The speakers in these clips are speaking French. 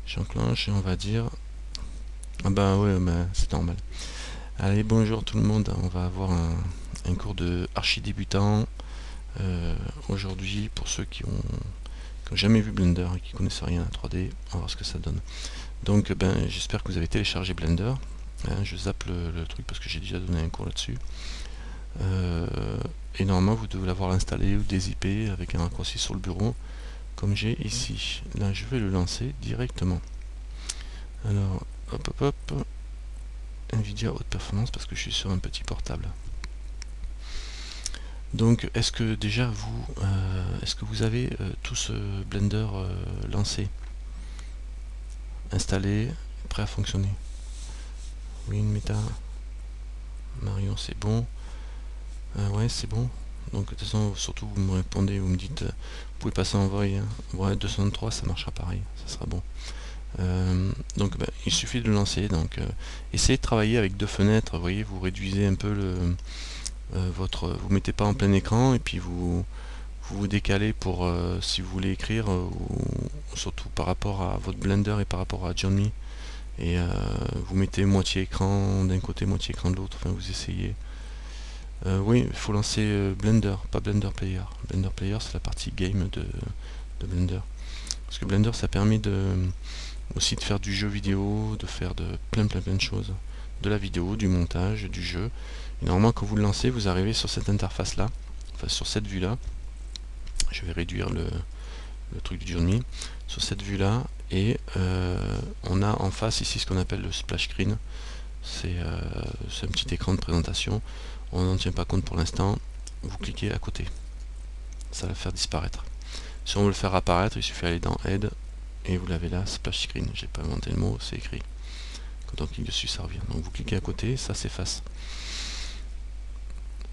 J'enclenche et on va dire... Ah bah ouais, bah, c'est normal. Allez, bonjour tout le monde, on va avoir un cours de archi débutant aujourd'hui pour ceux qui ont jamais vu Blender et qui connaissent rien à 3D, on va voir ce que ça donne. Donc j'espère que vous avez téléchargé Blender. Je zappe le truc parce que j'ai déjà donné un cours là-dessus. Et normalement vous devez l'avoir installé ou dézippé avec un raccourci sur le bureau, comme j'ai ici. Là je vais le lancer directement. Alors, hop hop hop, Nvidia haute performance parce que je suis sur un petit portable. Donc est-ce que déjà est-ce que vous avez tout ce Blender lancé, installé, prêt à fonctionner? Oui, une méta. Marion, c'est bon. Ouais, c'est bon. Donc de toute façon, surtout vous me répondez, vous me dites, vous pouvez passer en voix. Hein. Ouais, 203, ça marchera pareil, ça sera bon. Donc il suffit de le lancer. Donc essayez de travailler avec deux fenêtres. Vous voyez, vous réduisez un peu vous mettez pas en plein écran et puis vous décalez pour si vous voulez écrire ou surtout par rapport à votre Blender et par rapport à Johnny, et vous mettez moitié écran d'un côté, moitié écran de l'autre. Enfin, vous essayez. Oui, il faut lancer Blender, pas Blender Player. Blender Player, c'est la partie game de Blender. Parce que Blender, ça permet aussi de faire du jeu vidéo, de faire de plein de choses. De la vidéo, du montage, du jeu. Et normalement, quand vous le lancez, vous arrivez sur cette interface-là, enfin sur cette vue-là. Je vais réduire le truc du Johnny. Sur cette vue-là, et on a en face ici ce qu'on appelle le splash screen. C'est un petit écran de présentation. On n'en tient pas compte pour l'instant. Vous cliquez à côté. Ça va le faire disparaître. Si on veut le faire apparaître, il suffit d'aller dans Aide et vous l'avez là, splash screen. J'ai pas inventé le mot, c'est écrit. Quand on clique dessus, ça revient. Donc vous cliquez à côté, ça s'efface.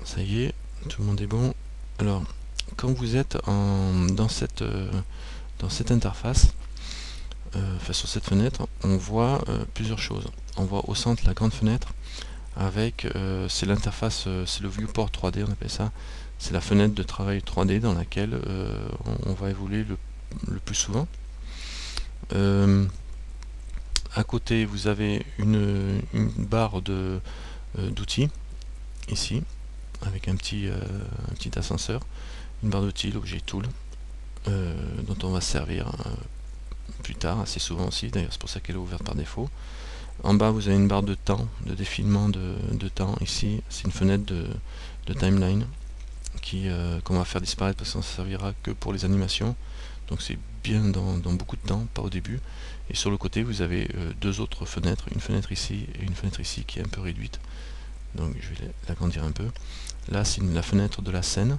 Ça y est, tout le monde est bon. Alors, quand vous êtes dans cette interface, enfin sur cette fenêtre, on voit plusieurs choses. On voit au centre la grande fenêtre avec, c'est l'interface, c'est le viewport 3D, on appelle ça. C'est la fenêtre de travail 3D dans laquelle on va évoluer le plus souvent. À côté, vous avez une barre d'outils, ici, avec un petit ascenseur, une barre d'outils, l'objet Tool, dont on va se servir plus tard, assez souvent aussi, d'ailleurs c'est pour ça qu'elle est ouverte par défaut. En bas, vous avez une barre de temps, de défilement de temps, ici, c'est une fenêtre de timeline qu'on va faire disparaître parce qu'on ne servira que pour les animations. Donc c'est bien dans beaucoup de temps, pas au début. Et sur le côté, vous avez deux autres fenêtres, une fenêtre ici et une fenêtre ici qui est un peu réduite. Donc je vais l'agrandir un peu. Là, c'est la fenêtre de la scène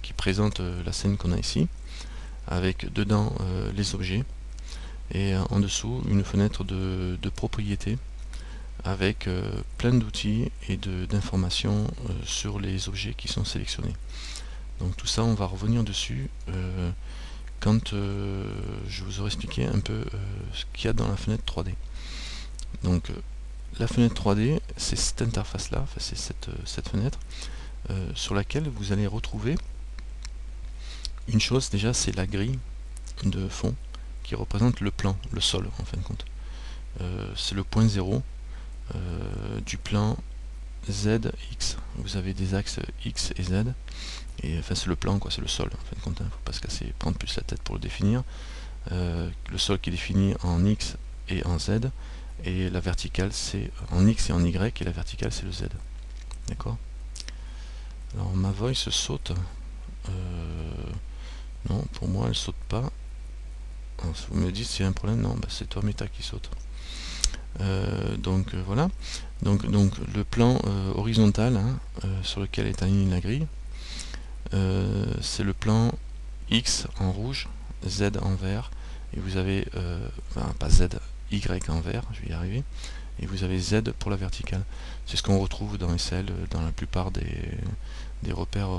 qui présente la scène qu'on a ici, avec dedans les objets. Et en dessous, une fenêtre de propriété avec plein d'outils et d'informations sur les objets qui sont sélectionnés. Donc tout ça, on va revenir dessus quand je vous aurai expliqué un peu ce qu'il y a dans la fenêtre 3D. Donc la fenêtre 3D, c'est cette interface-là, enfin, c'est cette fenêtre sur laquelle vous allez retrouver une chose. Déjà, c'est la grille de fond qui représente le plan, le sol en fin de compte. C'est le point 0 du plan ZX. Vous avez des axes X et Z, et enfin c'est le plan, quoi, c'est le sol en fin de compte. Faut pas se casser, prendre plus la tête pour le définir. Le sol qui est défini en X et en Z, et la verticale c'est en X et en Y, et la verticale c'est le Z. D'accord? Alors ma voice saute. Non, pour moi elle saute pas. Alors, si vous me dites s'il y a un problème, non, bah, c'est toi Meta qui saute. Donc voilà. Donc le plan horizontal, hein, sur lequel est alignée la grille, c'est le plan X en rouge, Z en vert, et vous avez, pas Z, Y en vert, je vais y arriver, et vous avez Z pour la verticale. C'est ce qu'on retrouve dans SL, dans la plupart des repères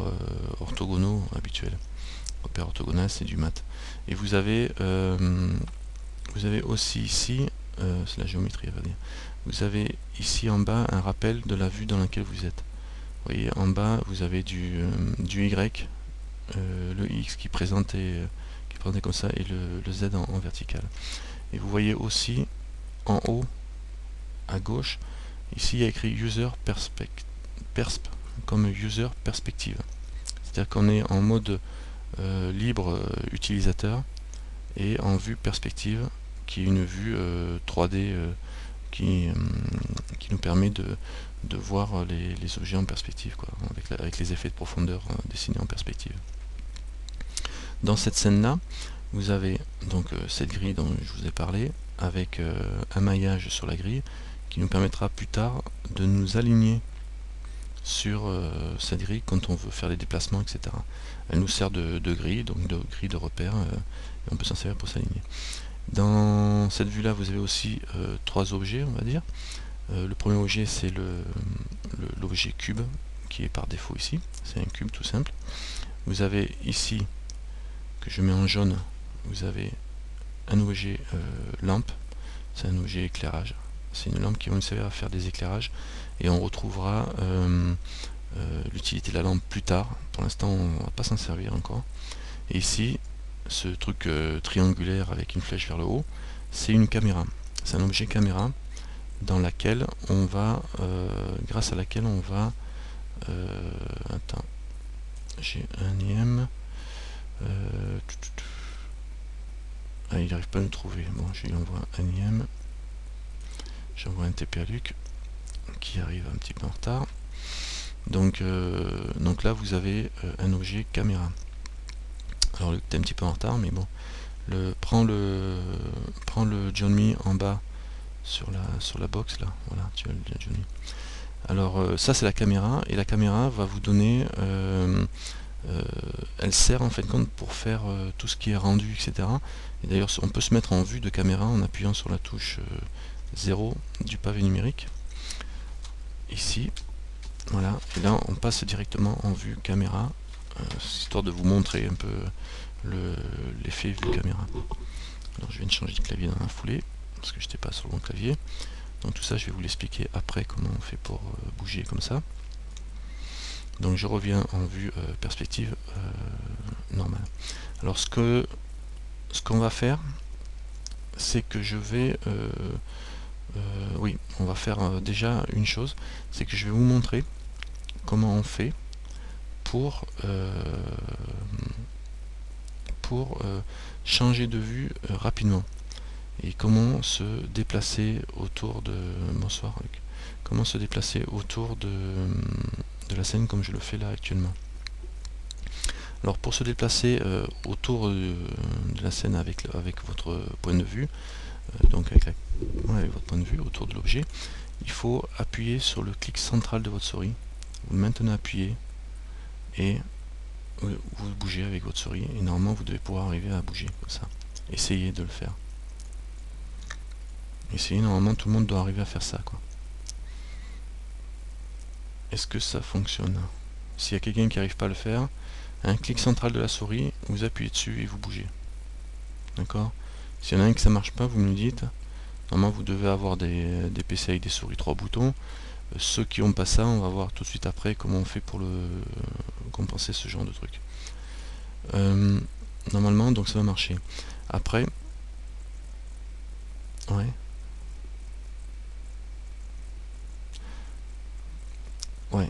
orthogonaux habituels. Repère orthogonal, c'est du mat. Et vous avez aussi ici, c'est la géométrie à dire, vous avez ici en bas un rappel de la vue dans laquelle vous êtes. Vous voyez, en bas, vous avez du Y, le X qui présentait comme ça, et le Z en vertical. Et vous voyez aussi en haut à gauche, ici il y a écrit User Persp comme User Perspective. C'est-à-dire qu'on est en mode libre utilisateur et en vue perspective, qui est une vue 3D qui nous permet de voir les objets en perspective, quoi, avec les effets de profondeur dessinés en perspective. Dans cette scène-là, vous avez donc cette grille dont je vous ai parlé, avec un maillage sur la grille, qui nous permettra plus tard de nous aligner sur cette grille quand on veut faire des déplacements, etc. Elle nous sert de grille, donc de grille de repère, et on peut s'en servir pour s'aligner. Dans cette vue-là, vous avez aussi trois objets, on va dire. Le premier objet, c'est l'objet cube, qui est par défaut ici. C'est un cube tout simple. Vous avez ici, que je mets en jaune, vous avez un objet lampe. C'est un objet éclairage. C'est une lampe qui va nous servir à faire des éclairages. Et on retrouvera l'utilité de la lampe plus tard. Pour l'instant, on ne va pas s'en servir encore. Et ici, ce truc triangulaire avec une flèche vers le haut, c'est une caméra. C'est un objet caméra dans laquelle on va, grâce à laquelle on va, attends, j'ai un IM, ah, il n'arrive pas à nous trouver. Bon, je lui envoie un IM, j'envoie un TP à Luc qui arrive un petit peu en retard. Donc là, vous avez un objet caméra. Alors, Luc, t'es un petit peu en retard, mais bon. Prends le John Me en bas sur la box là, voilà, tu as le John Me. Alors ça c'est la caméra, et la caméra va vous donner, elle sert en fin de compte pour faire tout ce qui est rendu, etc. Et d'ailleurs on peut se mettre en vue de caméra en appuyant sur la touche 0 du pavé numérique, ici, voilà, et là on passe directement en vue caméra, histoire de vous montrer un peu l'effet vue caméra. Alors je viens de changer de clavier dans la foulée, parce que je n'étais pas sur le bon clavier. Donc tout ça je vais vous l'expliquer après comment on fait pour bouger comme ça. Donc je reviens en vue perspective normale. Alors ce qu'on va faire, c'est que je vais oui, on va faire déjà une chose, c'est que je vais vous montrer comment on fait pour changer de vue rapidement, et comment se déplacer autour de comment se déplacer autour de la scène comme je le fais là actuellement. Alors pour se déplacer autour de la scène avec votre point de vue, donc avec votre point de vue autour de l'objet, il faut appuyer sur le clic central de votre souris. Vous le maintenez appuyé et vous bougez avec votre souris, et normalement vous devez pouvoir arriver à bouger comme ça. Essayez de le faire. Essayez, normalement tout le monde doit arriver à faire ça, quoi. Est-ce que ça fonctionne? S'il y a quelqu'un qui n'arrive pas à le faire, un clic central de la souris, vous appuyez dessus et vous bougez. D'accord? S'il y en a un qui ça marche pas, vous me le dites. Normalement vous devez avoir des PC avec des souris 3 boutons. Ceux qui n'ont pas ça, on va voir tout de suite après comment on fait pour compenser ce genre de truc. Normalement donc ça va marcher. Après, ouais. Ouais.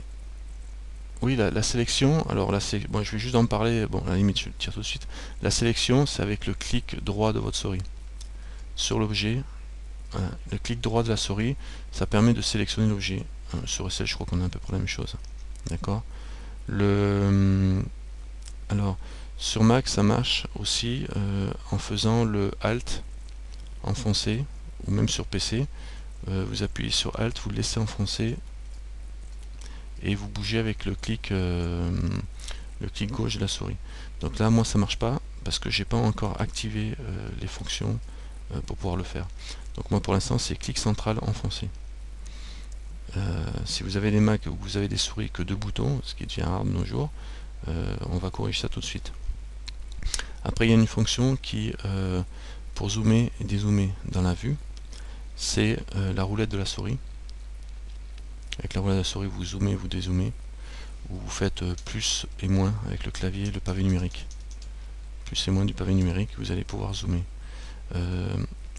Oui, la sélection, alors là c'est, bon, je vais juste en parler, bon à la limite je le tire tout de suite. La sélection, c'est avec le clic droit de votre souris sur l'objet. Voilà. Le clic droit de la souris, ça permet de sélectionner l'objet. Sur SL, je crois qu'on a à peu près la même chose. D'accord. Alors, sur Mac, ça marche aussi en faisant le Alt enfoncé, ou même sur PC. Vous appuyez sur Alt, vous le laissez enfoncer, et vous bougez avec le clic gauche de la souris. Donc là, moi, ça marche pas, parce que j'ai pas encore activé les fonctions pour pouvoir le faire. Donc moi, pour l'instant, c'est clic central enfoncé. Si vous avez des Mac où vous avez des souris que 2 boutons, ce qui devient rare de nos jours, on va corriger ça tout de suite. Après, il y a une fonction qui, pour zoomer et dézoomer dans la vue, c'est la roulette de la souris. Avec la roulette de la souris, vous zoomez, vous dézoomez, ou vous faites plus et moins avec le clavier, le pavé numérique. Plus et moins du pavé numérique, vous allez pouvoir zoomer.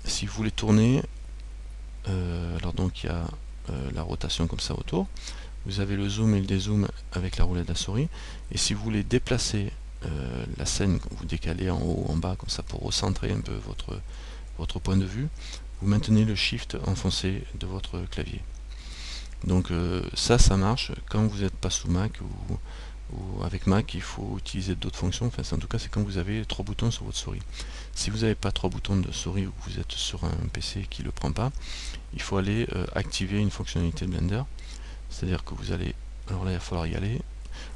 si vous voulez tourner, alors donc il y a la rotation comme ça autour, vous avez le zoom et le dézoom avec la roulette de la souris, et si vous voulez déplacer la scène, vous décalez en haut, en bas, comme ça pour recentrer un peu votre point de vue, vous maintenez le shift enfoncé de votre clavier. Donc ça marche quand vous n'êtes pas sous Mac ou avec Mac, il faut utiliser d'autres fonctions. Enfin, en tout cas, c'est quand vous avez 3 boutons sur votre souris. Si vous n'avez pas 3 boutons de souris ou que vous êtes sur un PC qui ne le prend pas, il faut aller activer une fonctionnalité de Blender. C'est-à-dire que vous allez... Alors là, il va falloir y aller.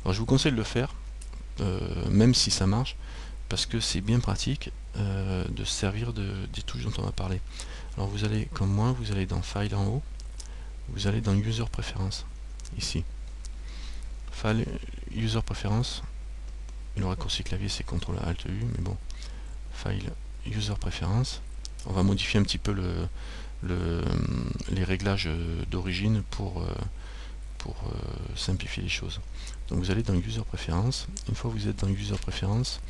Alors je vous conseille de le faire, même si ça marche, parce que c'est bien pratique de se servir des touches dont on va parler. Alors vous allez, comme moi, vous allez dans File en haut, vous allez dans User Preferences, ici. File, User Preferences, le raccourci clavier c'est CTRL ALT U, mais bon. File, User Preferences, on va modifier un petit peu les réglages d'origine pour simplifier les choses. Donc vous allez dans User Preferences, une fois que vous êtes dans User Preferences,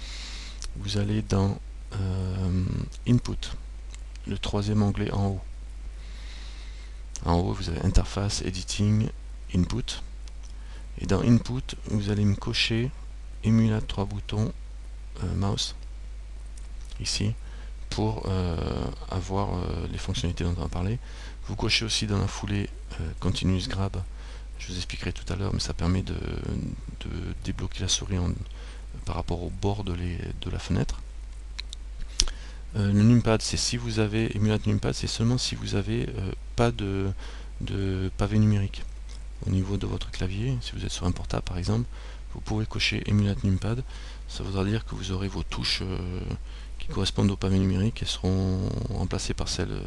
vous allez dans Input, le troisième onglet en haut. En haut, vous avez Interface, Editing, Input. Et dans Input, vous allez me cocher Emulate 3 boutons mouse, ici, pour avoir les fonctionnalités dont on va parler. Vous cochez aussi dans la foulée Continuous Grab, je vous expliquerai tout à l'heure, mais ça permet de débloquer la souris par rapport au bord de la fenêtre. Le numpad, c'est si vous avez Emulate numpad, c'est seulement si vous avez pas de pavé numérique au niveau de votre clavier. Si vous êtes sur un portable par exemple, vous pouvez cocher Emulate numpad. Ça voudra dire que vous aurez vos touches qui correspondent au pavé numérique et seront remplacées par celles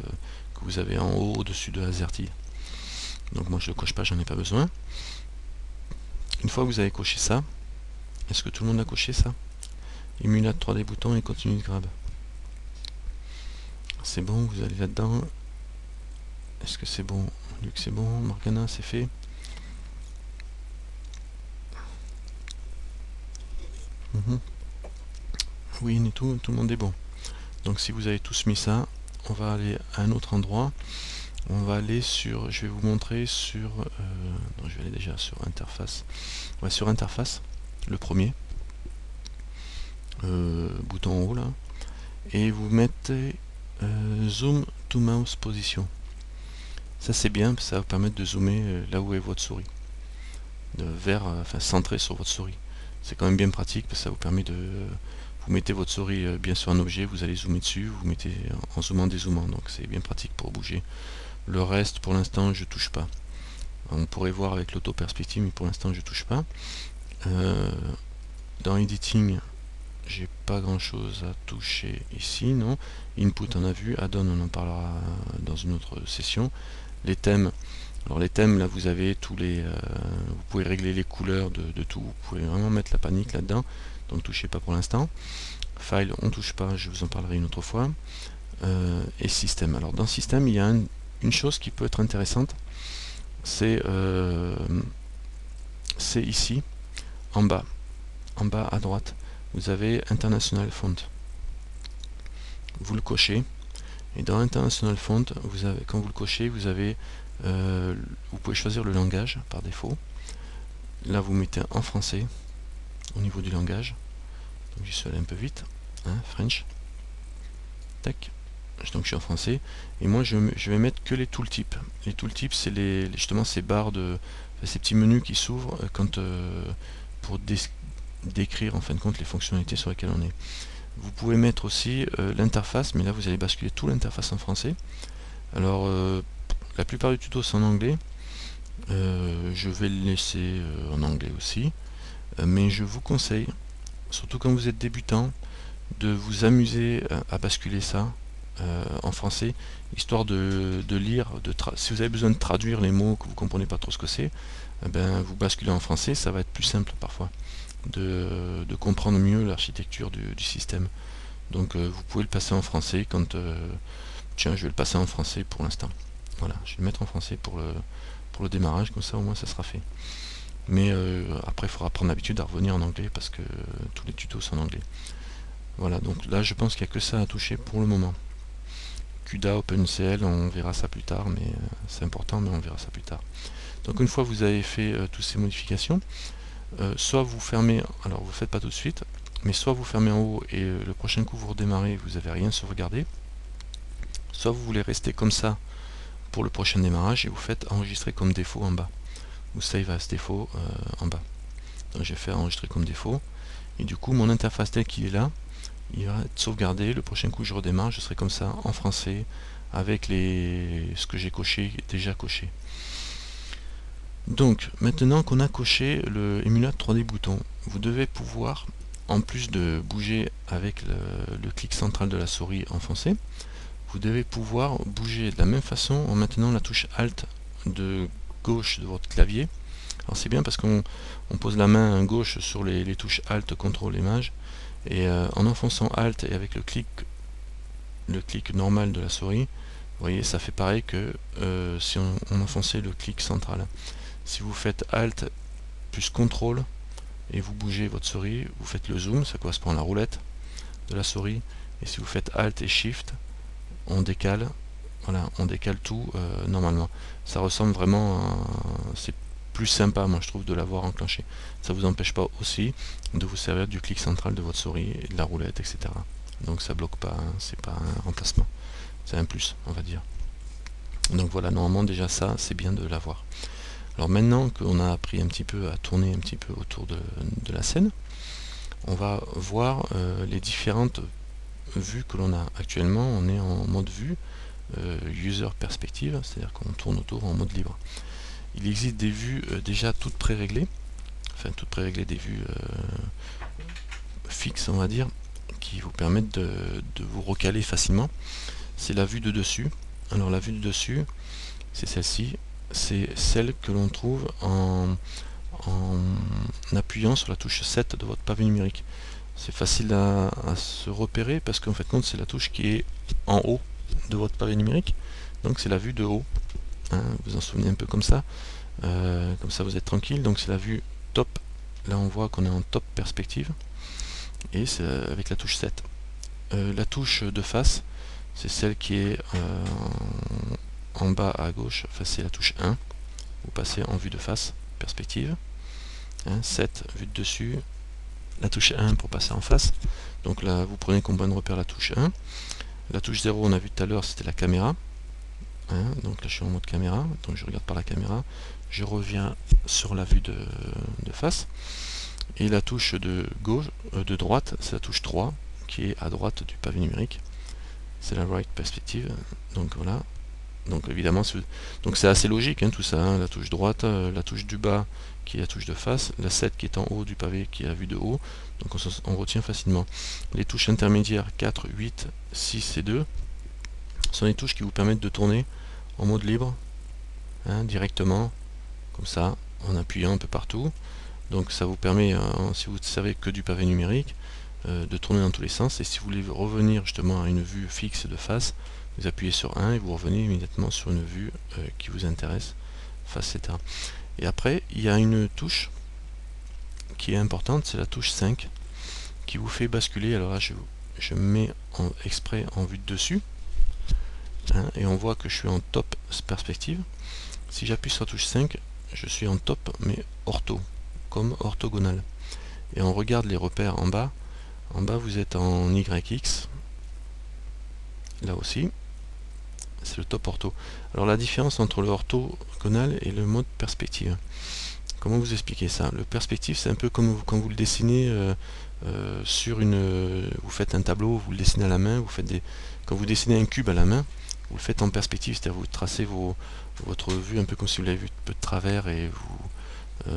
que vous avez en haut au-dessus de AZERTY. Donc moi je ne le coche pas, j'en ai pas besoin. Une fois que vous avez coché ça, est-ce que tout le monde a coché ça? Emulate 3D boutons et Continuous Grab. C'est bon, vous allez là-dedans. Est-ce que c'est bon? Luc, c'est bon. Morgana, c'est fait. Oui, et tout le monde est bon. Donc si vous avez tous mis ça, on va aller à un autre endroit. On va aller sur, je vais vous montrer sur, non, je vais aller déjà sur interface. Ouais, sur interface, le premier. Bouton en haut là. Et vous mettez Zoom to Mouse Position. Ça c'est bien, ça va vous permettre de zoomer là où est votre souris. Enfin centré sur votre souris. C'est quand même bien pratique parce que ça vous permet de... Vous mettez votre souris bien sur un objet, vous allez zoomer dessus, vous mettez en zoomant, dézoomant, donc c'est bien pratique pour bouger. Le reste, pour l'instant, je touche pas. On pourrait voir avec l'auto-perspective, mais pour l'instant, je touche pas. Dans Editing, j'ai pas grand chose à toucher ici, non. Input, on a vu. Add-on, on en parlera dans une autre session. Les thèmes. Alors les thèmes, là vous avez tous les... vous pouvez régler les couleurs de tout, vous pouvez vraiment mettre la panique là-dedans, donc touchez pas pour l'instant. File, on touche pas, je vous en parlerai une autre fois. Et système. Alors dans système, il y a une chose qui peut être intéressante, c'est ici, en bas à droite, vous avez International Font. Vous le cochez, et dans International Font, quand vous le cochez, vous avez... vous pouvez choisir le langage par défaut. Là vous mettez en français au niveau du langage. Donc je suis allé un peu vite, hein, French. Tac. Donc je suis en français. Et moi je vais mettre que les tooltips. Les tooltips c'est justement ces barres ces petits menus qui s'ouvrent pour décrire en fin de compte les fonctionnalités sur lesquelles on est. Vous pouvez mettre aussi l'interface, mais là vous allez basculer tout l'interface en français. Alors la plupart du tuto c'est en anglais, je vais le laisser en anglais aussi, mais je vous conseille, surtout quand vous êtes débutant, de vous amuser à basculer ça en français, histoire de lire, si vous avez besoin de traduire les mots que vous ne comprenez pas trop ce que c'est, ben, vous basculez en français, ça va être plus simple parfois de comprendre mieux l'architecture du système. Donc vous pouvez le passer en français quand... tiens, je vais le passer en français pour l'instant. Voilà, je vais le mettre en français pour le démarrage, comme ça au moins ça sera fait. Mais après il faudra prendre l'habitude à revenir en anglais parce que tous les tutos sont en anglais. Voilà, donc là je pense qu'il n'y a que ça à toucher pour le moment. CUDA, OpenCL, on verra ça plus tard, mais c'est important, mais on verra ça plus tard. Donc une fois que vous avez fait toutes ces modifications, soit vous fermez, alors vous ne le faites pas tout de suite, mais soit vous fermez en haut et le prochain coup vous redémarrez, vous n'avez rien sauvegardé, soit vous voulez rester comme ça pour le prochain démarrage et vous faites enregistrer comme défaut en bas, ou save as défaut en bas. Donc j'ai fait enregistrer comme défaut, et du coup mon interface tel qu'il est là, il va être sauvegardé. Le prochain coup je redémarre, je serai comme ça en français avec ce que j'ai coché, déjà coché. Donc maintenant qu'on a coché le émulate 3D bouton, vous devez pouvoir, en plus de bouger avec le clic central de la souris enfoncé, vous devez pouvoir bouger de la même façon en maintenant la touche Alt de gauche de votre clavier. Alors c'est bien parce qu'on pose la main gauche sur les touches Alt, CTRL et Maj, et en enfonçant Alt et avec le clic normal de la souris, vous voyez, ça fait pareil que si on enfonçait le clic central. Si vous faites Alt plus CTRL et vous bougez votre souris, vous faites le zoom, ça correspond à la roulette de la souris, et si vous faites Alt et Shift, on décale, voilà, on décale tout normalement. Ça ressemble vraiment à... c'est plus sympa, moi je trouve, de l'avoir enclenché. Ça vous empêche pas aussi de vous servir du clic central de votre souris et de la roulette, etc. Donc ça bloque pas, hein, c'est pas un remplacement, c'est un plus, on va dire. Donc voilà, normalement déjà ça, c'est bien de l'avoir. Alors maintenant qu'on a appris un petit peu à tourner un petit peu autour de la scène, on va voir les différentes vues que l'on a. Actuellement, on est en mode vue, user perspective, c'est-à-dire qu'on tourne autour en mode libre. Il existe des vues déjà toutes pré-réglées, enfin toutes pré-réglées, des vues fixes, on va dire, qui vous permettent de vous recaler facilement. C'est la vue de dessus. Alors la vue de dessus, c'est celle-ci. C'est celle que l'on trouve en appuyant sur la touche 7 de votre pavé numérique. C'est facile à se repérer parce qu'en fait c'est la touche qui est en haut de votre pavé numérique. Donc c'est la vue de haut. Hein, vous en souvenez un peu comme ça vous êtes tranquille. Donc c'est la vue top. Là on voit qu'on est en top perspective. Et c'est avec la touche 7. La touche de face, c'est celle qui est en bas à gauche, enfin c'est la touche 1, vous passez en vue de face, perspective, 7, vue de dessus, la touche 1 pour passer en face, donc là vous prenez comme point de repère la touche 1, la touche 0 on a vu tout à l'heure c'était la caméra, donc là je suis en mode caméra, donc je regarde par la caméra, je reviens sur la vue de face, et la touche de gauche, de droite, c'est la touche 3, qui est à droite du pavé numérique, c'est la right perspective, donc voilà. Donc évidemment, donc c'est assez logique tout ça, hein, la touche droite, la touche du bas qui est la touche de face, la 7 qui est en haut du pavé qui est la vue de haut, donc on retient facilement. Les touches intermédiaires 4, 8, 6 et 2 sont les touches qui vous permettent de tourner en mode libre, directement, comme ça, en appuyant un peu partout. Donc ça vous permet, si vous ne savez que du pavé numérique, de tourner dans tous les sens, et si vous voulez revenir justement à une vue fixe de face, vous appuyez sur 1 et vous revenez immédiatement sur une vue qui vous intéresse, face, etc. Et après, il y a une touche qui est importante, c'est la touche 5, qui vous fait basculer. Alors là, je mets exprès en vue de dessus, et on voit que je suis en top perspective. Si j'appuie sur la touche 5, je suis en top, mais ortho, comme orthogonal. Et on regarde les repères en bas. En bas, vous êtes en YX, là aussi. C'est le top ortho. Alors la différence entre le orthogonal et le mode perspective. Comment vous expliquer ça? Le perspective, c'est un peu comme quand vous le dessinez sur une... Vous faites un tableau, vous le dessinez à la main, quand vous dessinez un cube à la main, vous le faites en perspective, c'est-à-dire vous tracez votre vue un peu comme si vous l'avez vu un peu de travers et vous...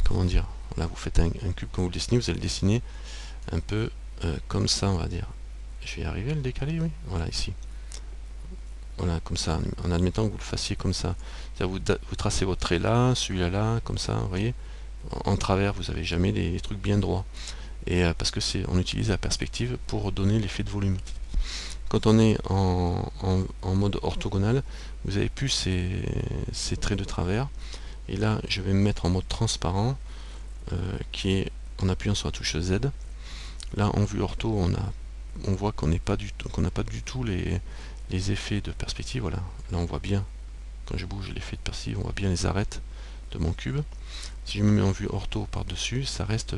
comment dire? Là, vous faites un cube, quand vous le dessinez, vous allez le dessiner un peu comme ça, on va dire. Je vais y arriver à le décaler, oui. Voilà, ici. Voilà, comme ça, en admettant que vous le fassiez comme ça. Vous tracez votre trait là, celui-là là, comme ça, vous voyez. En travers, vous n'avez jamais des trucs bien droits. Et parce que on utilise la perspective pour donner l'effet de volume. Quand on est en mode orthogonal, vous avez plus ces traits de travers. Et là, je vais me mettre en mode transparent, qui est en appuyant sur la touche Z. Là, en vue ortho, on a on voit qu'on n'est pas du tout, qu'on n'a pas du tout les effets de perspective. Voilà, là on voit bien, quand je bouge l'effet de perspective, on voit bien les arêtes de mon cube. Si je me mets en vue ortho par-dessus, ça reste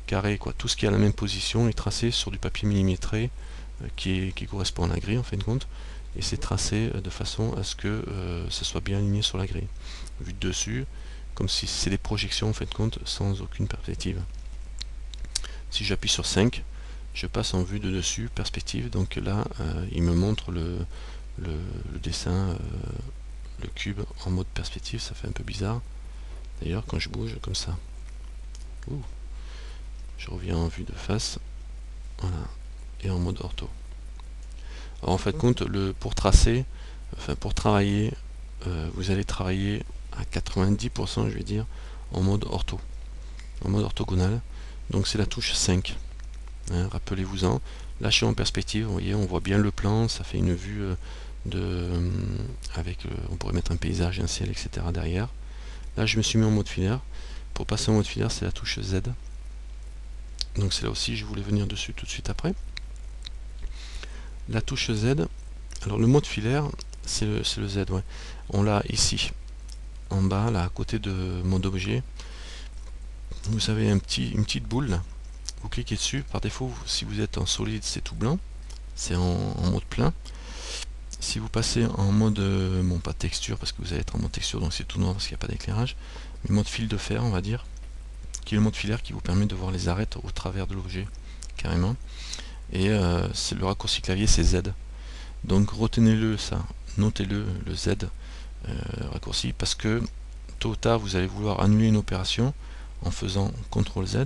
carré, quoi. Tout ce qui est à la même position est tracé sur du papier millimétré qui correspond à la grille en fin de compte, et c'est tracé de façon à ce que ça soit bien aligné sur la grille. Vue de dessus, comme si c'est des projections en fin de compte sans aucune perspective. Si j'appuie sur 5, je passe en vue de dessus, perspective, donc là il me montre le dessin, le cube en mode perspective. Ça fait un peu bizarre d'ailleurs quand je bouge comme ça. Ouh. Je reviens en vue de face, voilà, et en mode ortho. Alors en fin de compte, pour tracer, enfin pour travailler, vous allez travailler à 90%, je vais dire, en mode ortho, en mode orthogonal. Donc c'est la touche 5. Hein, rappelez-vous-en. Là je suis en perspective, vous voyez, on voit bien le plan, ça fait une vue avec, on pourrait mettre un paysage, un ciel, etc. derrière. Là je me suis mis en mode filaire. Pour passer en mode filaire, c'est la touche Z. Donc c'est là aussi, je voulais venir dessus tout de suite après. La touche Z, alors le mode filaire, c'est le Z, ouais. On l'a ici, en bas, là, à côté de mode objet. Vous avez une petite boule, là. Vous cliquez dessus. Par défaut, si vous êtes en solide, c'est tout blanc. C'est en mode plein. Si vous passez en mode, bon, pas texture, parce que vous allez être en mode texture, donc c'est tout noir parce qu'il n'y a pas d'éclairage, mais mode fil de fer, on va dire, qui est le mode filaire qui vous permet de voir les arêtes au travers de l'objet, carrément. Et c'est le raccourci clavier, c'est Z. Donc retenez-le, ça, notez-le, le Z raccourci, parce que tôt ou tard vous allez vouloir annuler une opération en faisant CTRL Z,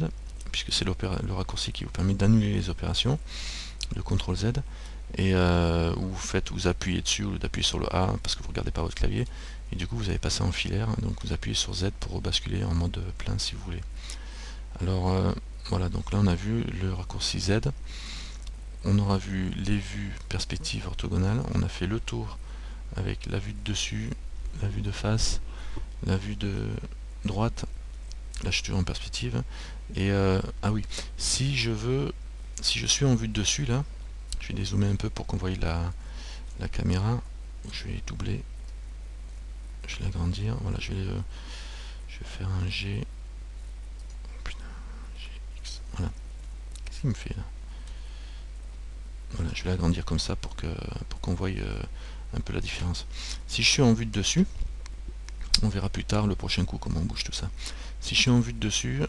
puisque c'est le raccourci qui vous permet d'annuler les opérations, le CTRL Z, et vous appuyez dessus au lieu d'appuyer sur le A parce que vous ne regardez pas votre clavier, et du coup vous allez passer en filaire, donc vous appuyez sur Z pour basculer en mode plein si vous voulez. Alors voilà, donc là on a vu le raccourci Z. On aura vu les vues perspectives orthogonales, on a fait le tour avec la vue de dessus, la vue de face, la vue de droite, là je suis en perspective, et ah oui, si je suis en vue de dessus là, je vais dézoomer un peu pour qu'on voie la caméra, je vais doubler, je vais l'agrandir, voilà, je vais faire un G, putain, GX, voilà, qu'est-ce qu'il me fait là? Voilà, je vais l'agrandir comme ça pour qu'on voie un peu la différence. Si je suis en vue de dessus, on verra plus tard le prochain coup comment on bouge tout ça. Si je suis en vue de dessus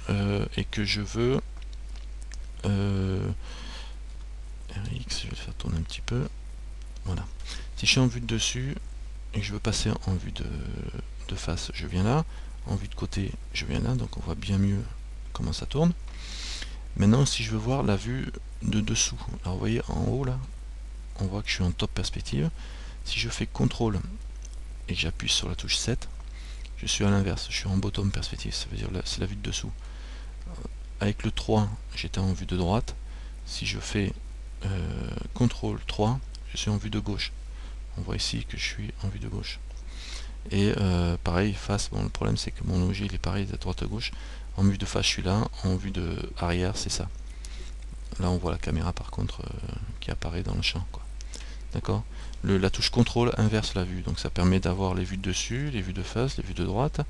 et que je veux RX, je vais le faire tourner un petit peu. Voilà. Si je suis en vue de dessus et que je veux passer en vue de face, je viens là. En vue de côté, je viens là. Donc on voit bien mieux comment ça tourne. Maintenant, si je veux voir la vue de dessous, alors vous voyez en haut là, on voit que je suis en top perspective. Si je fais CTRL et que j'appuie sur la touche 7, je suis à l'inverse, je suis en bottom perspective, ça veut dire c'est la vue de dessous. Avec le 3, j'étais en vue de droite. Si je fais CTRL 3, je suis en vue de gauche. On voit ici que je suis en vue de gauche. Et pareil, face, bon, le problème c'est que mon objet il est pareil de droite à gauche. En vue de face, je suis là, en vue de arrière, c'est ça. Là, on voit la caméra par contre qui apparaît dans le champ, quoi. D'accord. La touche CTRL inverse la vue, donc ça permet d'avoir les vues de dessus, les vues de face, les vues de droite,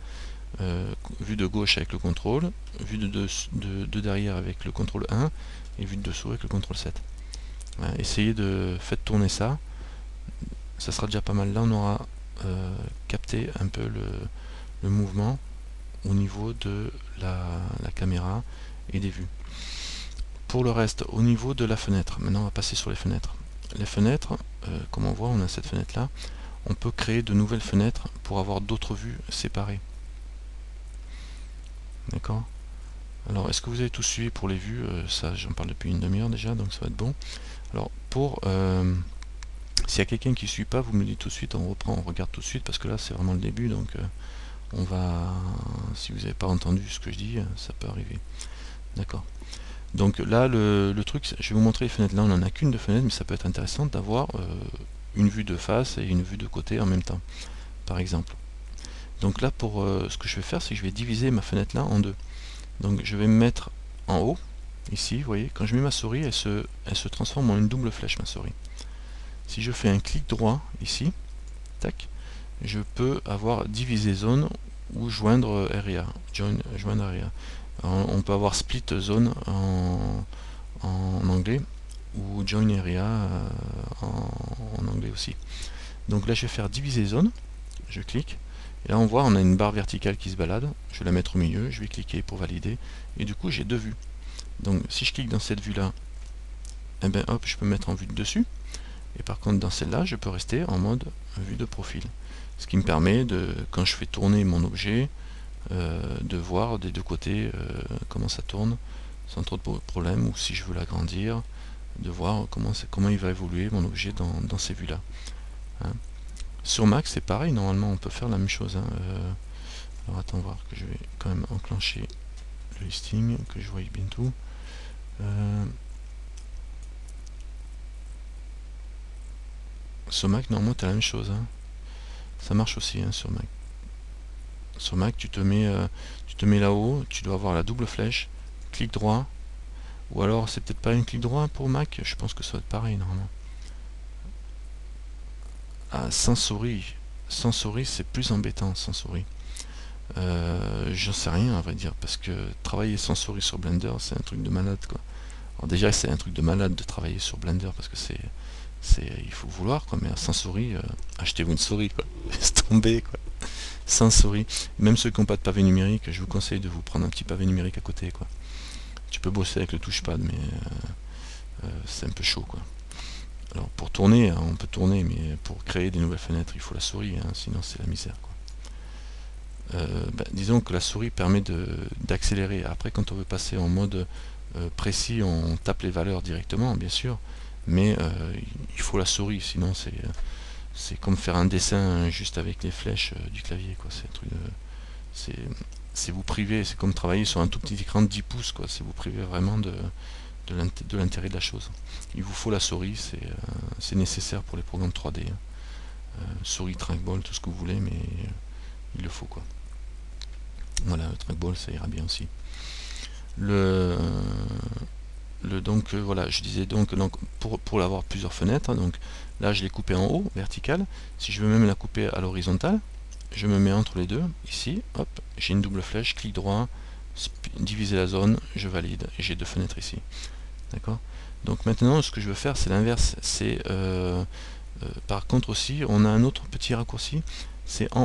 vue de gauche avec le CTRL, vue de derrière avec le CTRL 1 et vue de dessous avec le CTRL 7. Voilà, essayez de faire tourner ça, ça sera déjà pas mal. Là on aura capté un peu le mouvement au niveau de la caméra et des vues. Pour le reste, au niveau de la fenêtre, maintenant on va passer sur les fenêtres. Les fenêtres, comme on voit, on a cette fenêtre là, on peut créer de nouvelles fenêtres pour avoir d'autres vues séparées. D'accord. Alors, est-ce que vous avez tout suivi pour les vues? Ça, j'en parle depuis une demi-heure déjà, donc ça va être bon. Alors, s'il y a quelqu'un qui ne suit pas, vous me le dites tout de suite, on reprend, on regarde tout de suite, parce que là, c'est vraiment le début, donc on va... Si vous n'avez pas entendu ce que je dis, ça peut arriver. D'accord. Donc là, le truc, je vais vous montrer les fenêtres. Là, on n'en a qu'une de fenêtre, mais ça peut être intéressant d'avoir une vue de face et une vue de côté en même temps, par exemple. Donc là, pour ce que je vais faire, c'est que je vais diviser ma fenêtre là en deux. Donc je vais me mettre en haut, ici, vous voyez, quand je mets ma souris, elle se transforme en une double flèche, ma souris. Si je fais un clic droit ici, tac, je peux avoir diviser zone ou joindre area, joindre area. Alors, on peut avoir split zone en anglais ou join area en anglais aussi. Donc là je vais faire diviser zone, je clique, et là on voit on a une barre verticale qui se balade, je vais la mettre au milieu, je vais cliquer pour valider, et du coup j'ai deux vues. Donc si je clique dans cette vue là, eh ben hop, je peux me mettre en vue de dessus, et par contre dans celle-là je peux rester en mode vue de profil. Ce qui me permet de, quand je fais tourner mon objet, de voir des deux côtés comment ça tourne sans trop de problèmes, ou si je veux l'agrandir, de voir comment il va évoluer mon objet dans ces vues là. Hein. Sur Mac c'est pareil, normalement on peut faire la même chose. Hein. Alors attends voir que je vais quand même enclencher le listing, que je voie bien tout. Sur Mac normalement tu as la même chose. Hein. Ça marche aussi hein, sur Mac. Sur Mac tu te mets là-haut, tu dois avoir la double flèche, clic droit, ou alors c'est peut-être pas une clic droit pour Mac, je pense que ça va être pareil normalement. Ah, sans souris c'est plus embêtant sans souris. J'en sais rien à vrai dire, parce que travailler sans souris sur Blender c'est un truc de malade quoi. Alors déjà c'est un truc de malade de travailler sur Blender parce que il faut vouloir quoi, mais sans souris, achetez-vous une souris quoi, laisse tomber quoi. Sans souris, même ceux qui n'ont pas de pavé numérique, je vous conseille de vous prendre un petit pavé numérique à côté quoi. Tu peux bosser avec le touchpad mais c'est un peu chaud quoi. Alors pour tourner, hein, on peut tourner, mais pour créer des nouvelles fenêtres il faut la souris, hein, sinon c'est la misère quoi. Disons que la souris permet d'accélérer. Après quand on veut passer en mode précis, on tape les valeurs directement bien sûr, mais il faut la souris, sinon c'est comme faire un dessin juste avec les flèches du clavier quoi. C'est un truc c'est vous priver, c'est comme travailler sur un tout petit écran de 10 pouces quoi. C'est vous priver vraiment de l'intérêt de la chose. Il vous faut la souris, c'est nécessaire pour les programmes 3D. Souris, trackball, tout ce que vous voulez, mais il le faut quoi. Voilà, le trackball ça ira bien aussi. Donc voilà, je disais donc pour avoir plusieurs fenêtres, donc là je l'ai coupé en haut, vertical. Si je veux même la couper à l'horizontale, je me mets entre les deux, ici, hop, j'ai une double flèche, clic droit, diviser la zone, je valide, et j'ai deux fenêtres ici. D'accord. Donc maintenant ce que je veux faire c'est l'inverse, c'est par contre aussi on a un autre petit raccourci, c'est en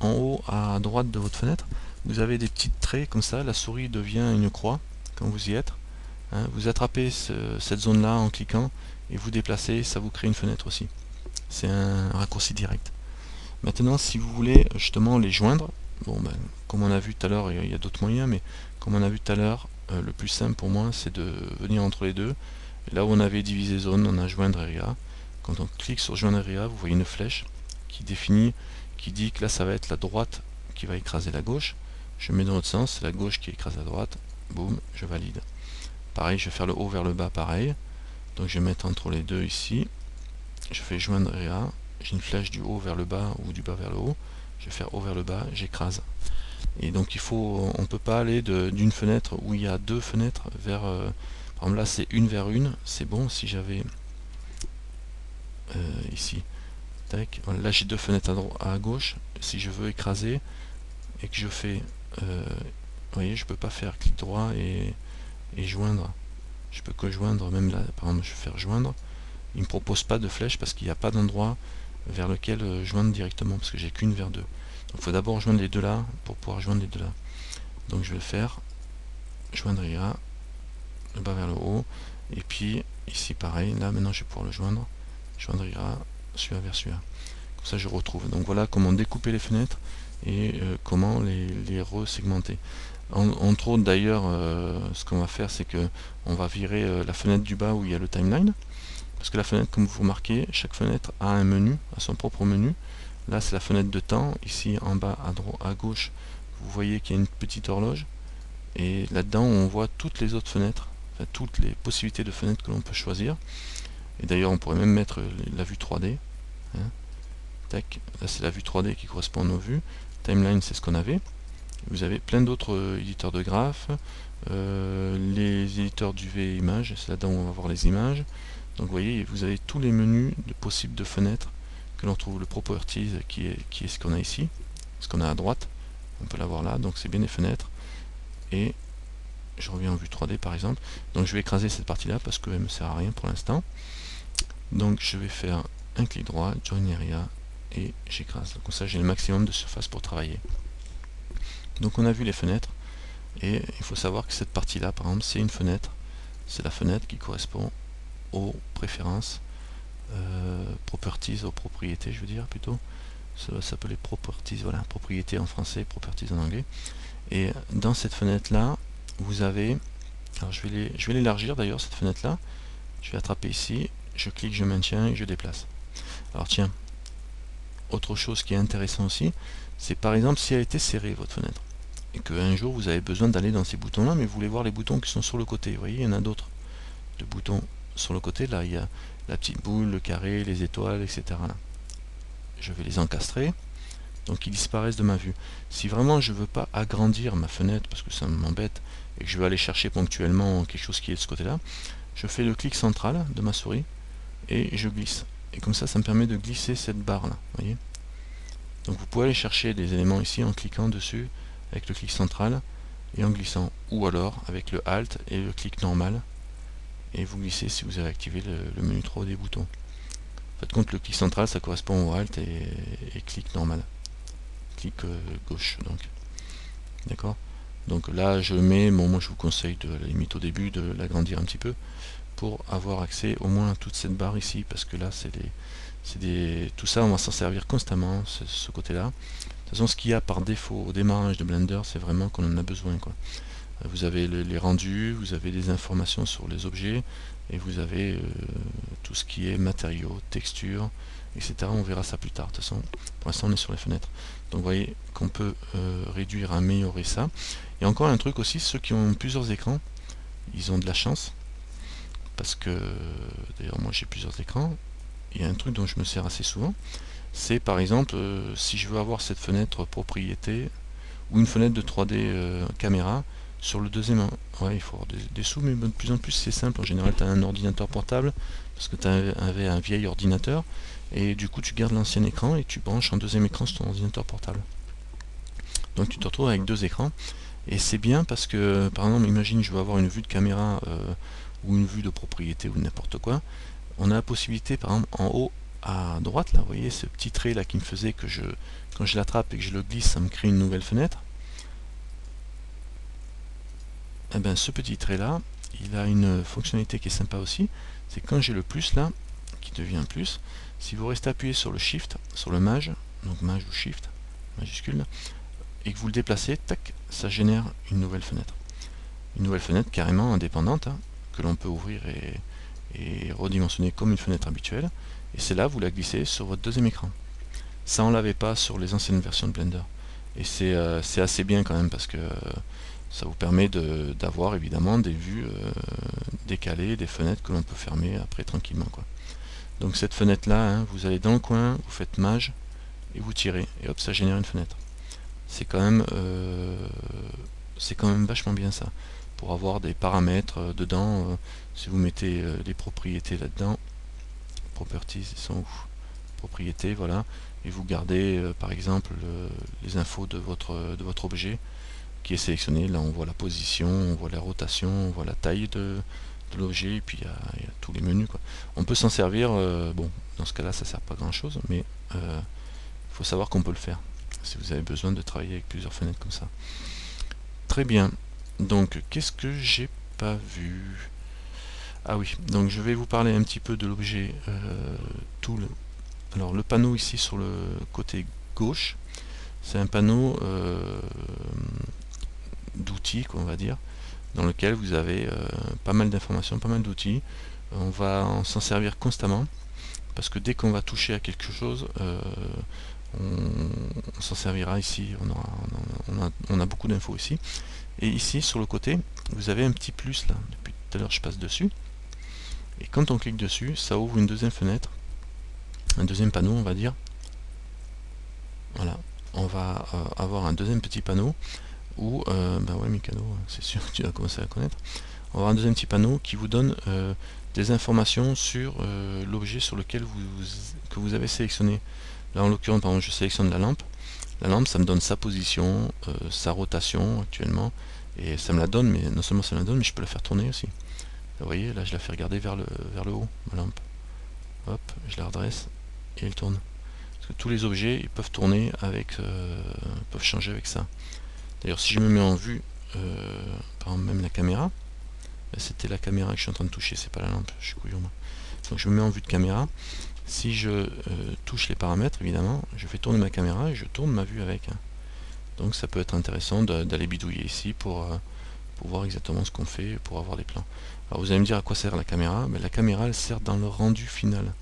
haut à droite de votre fenêtre, vous avez des petits traits comme ça, la souris devient une croix quand vous y êtes. Hein, vous attrapez cette zone là en cliquant et vous déplacez, ça vous crée une fenêtre aussi. C'est un raccourci direct. Maintenant si vous voulez justement les joindre, bon ben, comme on a vu tout à l'heure, il y a d'autres moyens, mais comme on a vu tout à l'heure, le plus simple pour moi c'est de venir entre les deux. Et là où on avait divisé zone, on a joindre area. Quand on clique sur joindre area, vous voyez une flèche qui dit que là ça va être la droite qui va écraser la gauche. Je mets dans l'autre sens, c'est la gauche qui écrase la droite, boum, je valide. Pareil, je vais faire le haut vers le bas, pareil. Donc je vais mettre entre les deux ici, je fais joindre area, j'ai une flèche du haut vers le bas ou du bas vers le haut, je vais faire haut vers le bas, j'écrase. Et donc on ne peut pas aller d'une fenêtre où il y a deux fenêtres vers, par exemple là c'est une vers une, c'est bon. Si j'avais ici, tac, là j'ai deux fenêtres à gauche, si je veux écraser et que je fais, vous voyez, je peux pas faire clic droit et joindre, je peux que joindre. Même là par exemple je vais faire joindre, il me propose pas de flèche parce qu'il n'y a pas d'endroit vers lequel joindre directement, parce que j'ai qu'une vers deux. Donc il faut d'abord joindre les deux là pour pouvoir joindre les deux là. Donc je vais faire joindre IA, le bas vers le haut, et puis ici pareil, là maintenant je vais pouvoir le joindre IA, celui-là vers celui-là. Comme ça je retrouve. Donc voilà comment découper les fenêtres et comment les resegmenter. Entre autres d'ailleurs, ce qu'on va faire c'est que on va virer la fenêtre du bas où il y a le timeline, parce que la fenêtre, comme vous remarquez, chaque fenêtre a un menu, a son propre menu. Là c'est la fenêtre de temps, ici en bas à gauche vous voyez qu'il y a une petite horloge, et là-dedans on voit toutes les autres fenêtres, enfin, toutes les possibilités de fenêtres que l'on peut choisir. Et d'ailleurs on pourrait même mettre la vue 3D. Hein. Tac, là c'est la vue 3D qui correspond à nos vues. Timeline c'est ce qu'on avait. Vous avez plein d'autres éditeurs de graphes, les éditeurs d'UV images, c'est là-dedans où on va voir les images. Donc vous voyez, vous avez tous les menus possibles de fenêtres que l'on trouve. Le Properties qui est ce qu'on a ici, ce qu'on a à droite, on peut l'avoir là, donc c'est bien les fenêtres. Et je reviens en vue 3D par exemple. Donc je vais écraser cette partie-là parce qu'elle ne me sert à rien pour l'instant. Donc je vais faire un clic droit, Join Area, et j'écrase. Comme ça j'ai le maximum de surface pour travailler. Donc on a vu les fenêtres, et il faut savoir que cette partie-là, par exemple, c'est une fenêtre. C'est la fenêtre qui correspond aux préférences, properties, aux propriétés, je veux dire plutôt. Ça va s'appeler properties, voilà, propriétés en français, properties en anglais. Et dans cette fenêtre-là, vous avez, alors je vais l'élargir d'ailleurs, cette fenêtre-là. Je vais attraper ici, je clique, je maintiens et je déplace. Alors tiens, autre chose qui est intéressant aussi, c'est par exemple si elle était serrée, votre fenêtre, et qu'un jour vous avez besoin d'aller dans ces boutons-là, mais vous voulez voir les boutons qui sont sur le côté. Vous voyez, il y en a d'autres de boutons sur le côté. Là, il y a la petite boule, le carré, les étoiles, etc. Là. Je vais les encastrer, donc ils disparaissent de ma vue. Si vraiment je ne veux pas agrandir ma fenêtre, parce que ça m'embête, et que je veux aller chercher ponctuellement quelque chose qui est de ce côté-là, je fais le clic central de ma souris, et je glisse. Et comme ça, ça me permet de glisser cette barre-là. Voyez. Donc vous pouvez aller chercher des éléments ici en cliquant dessus, avec le clic central, et en glissant. Ou alors avec le Alt et le clic normal, et vous glissez si vous avez activé le menu 3 des boutons. Faites compte, le clic central ça correspond au Alt et clic normal, clic gauche donc. D'accord. Donc là je mets, bon moi je vous conseille de la limite au début de l'agrandir un petit peu pour avoir accès au moins à toute cette barre ici, parce que là tout ça on va s'en servir constamment, ce côté là. De toute façon ce qu'il y a par défaut au démarrage de Blender, c'est vraiment qu'on en a besoin quoi. Vous avez les rendus, vous avez des informations sur les objets, et vous avez tout ce qui est matériaux, textures, etc. On verra ça plus tard. De toute façon, pour l'instant on est sur les fenêtres. Donc vous voyez qu'on peut réduire, améliorer ça. Et encore un truc aussi, ceux qui ont plusieurs écrans, ils ont de la chance, parce que, d'ailleurs moi j'ai plusieurs écrans, il y a un truc dont je me sers assez souvent, c'est par exemple, si je veux avoir cette fenêtre propriété, ou une fenêtre de 3D caméra, sur le deuxième, ouais, il faut avoir des sous, mais de plus en plus c'est simple. En général, tu as un ordinateur portable, parce que tu avais un vieil ordinateur, et du coup tu gardes l'ancien écran et tu branches un deuxième écran sur ton ordinateur portable. Donc tu te retrouves avec deux écrans, et c'est bien parce que, par exemple, imagine je veux avoir une vue de caméra, ou une vue de propriété, ou n'importe quoi. On a la possibilité, par exemple, en haut à droite, là, vous voyez ce petit trait là qui me faisait que quand je l'attrape et que je le glisse, ça me crée une nouvelle fenêtre. Eh ben, ce petit trait là, il a une fonctionnalité qui est sympa aussi, c'est quand j'ai le plus là, qui devient plus, si vous restez appuyé sur le Shift, sur le Maj, donc Maj ou Shift, majuscule, et que vous le déplacez, tac, ça génère une nouvelle fenêtre. Une nouvelle fenêtre carrément indépendante, hein, que l'on peut ouvrir et redimensionner comme une fenêtre habituelle, et c'est là vous la glissez sur votre deuxième écran. Ça on l'avait pas sur les anciennes versions de Blender. Et c'est assez bien quand même, parce que ça vous permet d'avoir évidemment des vues décalées, des fenêtres que l'on peut fermer après tranquillement quoi. Donc cette fenêtre là, hein, vous allez dans le coin, vous faites Maj et vous tirez, et hop, ça génère une fenêtre. C'est quand même vachement bien ça, pour avoir des paramètres dedans. Si vous mettez les propriétés là-dedans, properties, ils sont où? Propriétés, voilà, et vous gardez par exemple les infos de votre objet qui est sélectionné. Là on voit la position, on voit la rotation, on voit la taille de l'objet, et puis il y a tous les menus quoi. On peut s'en servir, bon dans ce cas là ça sert pas grand chose, mais il faut savoir qu'on peut le faire si vous avez besoin de travailler avec plusieurs fenêtres comme ça. Très bien, donc qu'est-ce que j'ai pas vu? Ah oui, donc je vais vous parler un petit peu de l'objet Tool. Alors le panneau ici sur le côté gauche, c'est un panneau d'outils, on va dire, dans lequel vous avez pas mal d'informations, pas mal d'outils. On va s'en servir constamment, parce que dès qu'on va toucher à quelque chose, on s'en servira ici. On a beaucoup d'infos ici. Et ici sur le côté, vous avez un petit plus là. Depuis tout à l'heure je passe dessus. Et quand on clique dessus, ça ouvre une deuxième fenêtre, un deuxième panneau on va dire. Voilà, on va avoir un deuxième petit panneau ou bah ouais, Mikado, c'est sûr que tu vas commencer à la connaître. On va avoir un deuxième petit panneau qui vous donne des informations sur l'objet sur lequel que vous avez sélectionné. Là en l'occurrence, par exemple, je sélectionne la lampe. La lampe, ça me donne sa position, sa rotation actuellement, et ça me la donne, mais non seulement ça me la donne, mais je peux la faire tourner aussi. Vous voyez, là je la fais regarder vers le haut, ma lampe. Hop, je la redresse et elle tourne. Parce que tous les objets, ils peuvent tourner avec, peuvent changer avec ça. D'ailleurs, si je me mets en vue, par exemple même la caméra, c'était la caméra que je suis en train de toucher, c'est pas la lampe, je suis couillon moi. Donc je me mets en vue de caméra. Si je touche les paramètres, évidemment, je fais tourner ma caméra et je tourne ma vue avec. Donc ça peut être intéressant d'aller bidouiller ici pour voir exactement ce qu'on fait, pour avoir les plans. Alors vous allez me dire à quoi sert la caméra. Mais la caméra, elle sert dans le rendu final.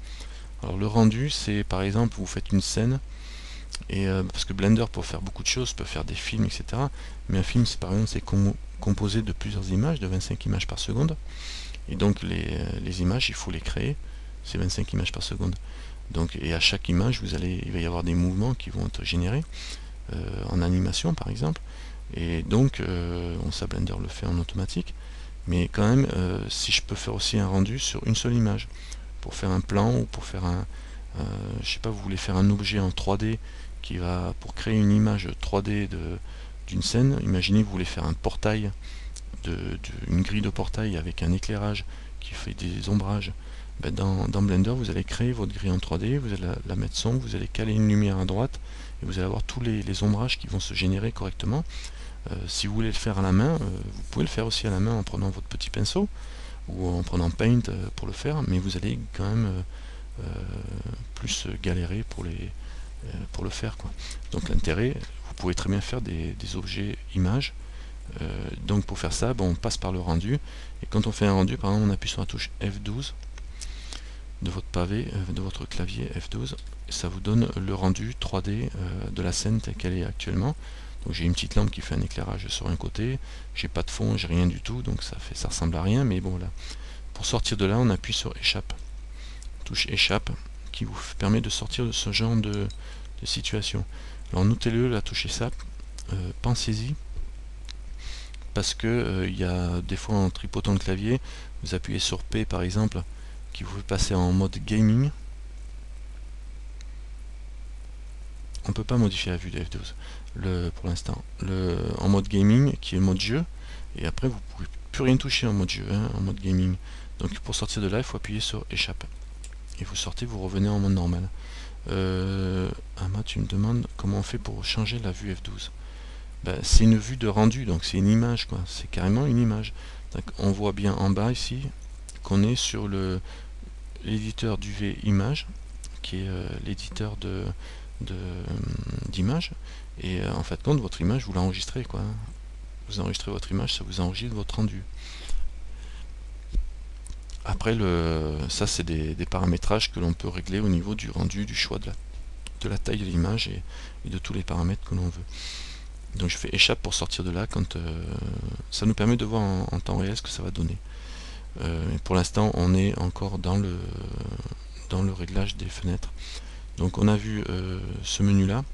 Alors le rendu, c'est par exemple, vous faites une scène, et parce que Blender, pour faire beaucoup de choses, peut faire des films, etc. Mais un film, c'est par exemple, c'est composé de plusieurs images, de 25 images par seconde. Et donc les images, il faut les créer, c'est 25 images par seconde. Donc, et à chaque image, il va y avoir des mouvements qui vont être générés, en animation par exemple. Et donc, ça Blender le fait en automatique. Mais quand même, si je peux faire aussi un rendu sur une seule image, pour faire un plan, ou pour faire je sais pas, vous voulez faire un objet en 3D, pour créer une image 3D d'une scène. Imaginez, vous voulez faire un portail, une grille de portail avec un éclairage qui fait des ombrages. Ben dans Blender, vous allez créer votre grille en 3D, vous allez la mettre sombre, vous allez caler une lumière à droite, et vous allez avoir tous les ombrages qui vont se générer correctement. Si vous voulez le faire à la main, vous pouvez le faire aussi à la main en prenant votre petit pinceau, ou en prenant Paint pour le faire, mais vous allez quand même plus galérer pour le faire, quoi. Donc l'intérêt, vous pouvez très bien faire des objets images. Donc pour faire ça, on passe par le rendu, et quand on fait un rendu, par exemple, on appuie sur la touche F12 de votre pavé, de votre clavier F12, et ça vous donne le rendu 3D de la scène telle qu'elle est actuellement. Donc j'ai une petite lampe qui fait un éclairage sur un côté, j'ai pas de fond, j'ai rien du tout, donc ça ressemble à rien, mais bon là. Pour sortir de là, on appuie sur échappe, touche échappe, qui vous permet de sortir de ce genre de situation. Alors notez-le, la touche échappe, pensez-y, parce que il y a des fois en tripotant le clavier, vous appuyez sur P par exemple, qui vous fait passer en mode gaming. On ne peut pas modifier la vue de F12 pour l'instant. En mode gaming, qui est mode jeu, et après vous ne pouvez plus rien toucher en mode jeu, en mode gaming. Donc pour sortir de là, il faut appuyer sur échappe. Et vous sortez, vous revenez en mode normal. Ama, tu me demandes comment on fait pour changer la vue F12. C'est une vue de rendu, donc c'est une image, quoi. C'est carrément une image. Donc, on voit bien en bas ici qu'on est sur l'éditeur d'UV Image, qui est l'éditeur d'image, et en fait compte, votre image, vous l'enregistrez, quoi. Vous enregistrez votre image, ça vous enregistre votre rendu. Après, ça c'est des paramétrages que l'on peut régler au niveau du rendu, du choix de la taille de l'image et de tous les paramètres que l'on veut. Donc je fais échappe pour sortir de là, quand ça nous permet de voir en temps réel ce que ça va donner. Pour l'instant, on est encore dans le réglage des fenêtres. Donc on a vu ce menu là,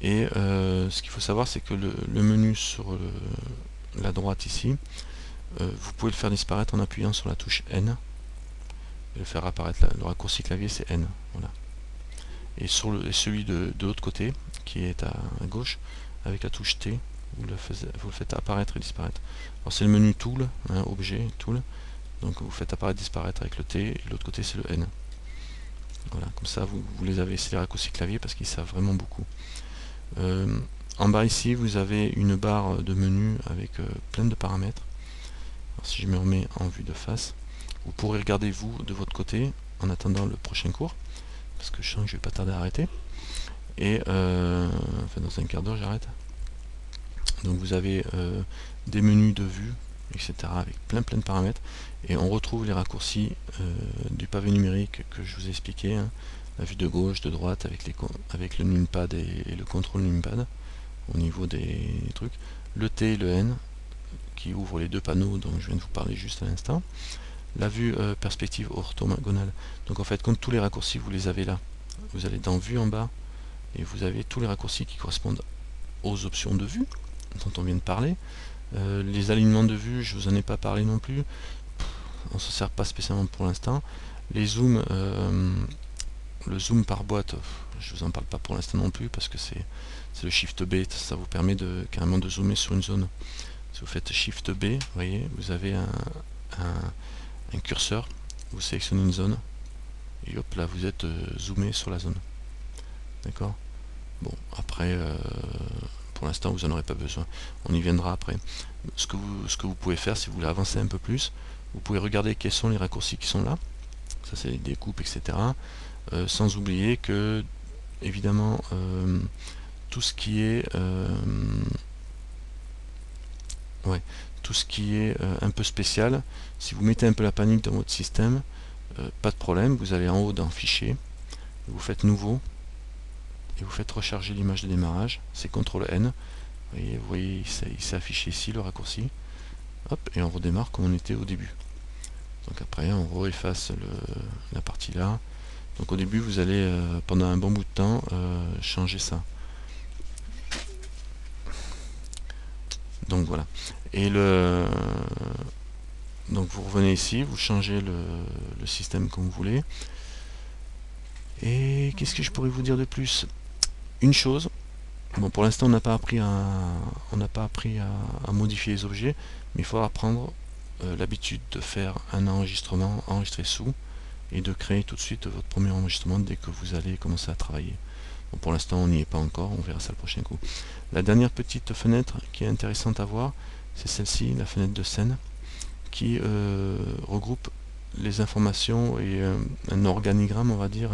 et ce qu'il faut savoir, c'est que le menu sur la droite ici, vous pouvez le faire disparaître en appuyant sur la touche N, et le faire apparaître là. Le raccourci clavier c'est N, voilà. Et sur celui de l'autre côté, qui est à gauche, avec la touche T, vous le faites apparaître et disparaître. Alors c'est le menu Tool, objet, Tool, donc vous faites apparaître, disparaître avec le T, et l'autre côté c'est le N. Voilà, comme ça vous les avez, c'est les raccourcis clavier parce qu'ils servent vraiment beaucoup. En bas ici, vous avez une barre de menu avec plein de paramètres. Alors, si je me remets en vue de face, vous pourrez regarder vous de votre côté en attendant le prochain cours, parce que je sens que je vais pas tarder à arrêter. Et enfin dans un quart d'heure j'arrête. Donc vous avez des menus de vue, etc. avec plein de paramètres, et on retrouve les raccourcis du pavé numérique que je vous ai expliqué, la vue de gauche, de droite, avec le numpad et le contrôle numpad au niveau des trucs, le T et le N qui ouvrent les deux panneaux dont je viens de vous parler juste à l'instant, la vue perspective orthogonale. Donc en fait, comme tous les raccourcis vous les avez là, vous allez dans vue en bas et vous avez tous les raccourcis qui correspondent aux options de vue. dont on vient de parler. Les alignements de vue, je vous en ai pas parlé non plus, on se sert pas spécialement pour l'instant. Les zooms, le zoom par boîte, je vous en parle pas pour l'instant non plus parce que c'est le Shift B, ça vous permet carrément de zoomer sur une zone. Si vous faites Shift B, vous voyez, vous avez un curseur, vous sélectionnez une zone et hop là vous êtes zoomé sur la zone. D'accord. Bon, après pour l'instant vous n'en aurez pas besoin, on y viendra après. Ce que vous pouvez faire, si vous voulez avancer un peu plus, vous pouvez regarder quels sont les raccourcis qui sont là, ça c'est les découpes, etc. Sans oublier que évidemment tout ce qui est un peu spécial, si vous mettez un peu la panique dans votre système, pas de problème, vous allez en haut dans fichier, vous faites nouveau et vous faites recharger l'image de démarrage, c'est CTRL N, vous voyez il s'est affiché ici le raccourci, hop, et on redémarre comme on était au début. Donc après on re-efface la partie là. Donc au début vous allez pendant un bon bout de temps changer ça. Donc voilà. Et donc vous revenez ici, vous changez le système comme vous voulez. Et qu'est-ce que je pourrais vous dire de plus? Une chose, bon pour l'instant on n'a pas appris à modifier les objets, mais il faudra prendre l'habitude de faire un enregistrement, enregistrer sous, et de créer tout de suite votre premier enregistrement dès que vous allez commencer à travailler. Bon, pour l'instant on n'y est pas encore, on verra ça le prochain coup. La dernière petite fenêtre qui est intéressante à voir, c'est celle-ci, la fenêtre de scène, qui regroupe les informations et un organigramme, on va dire,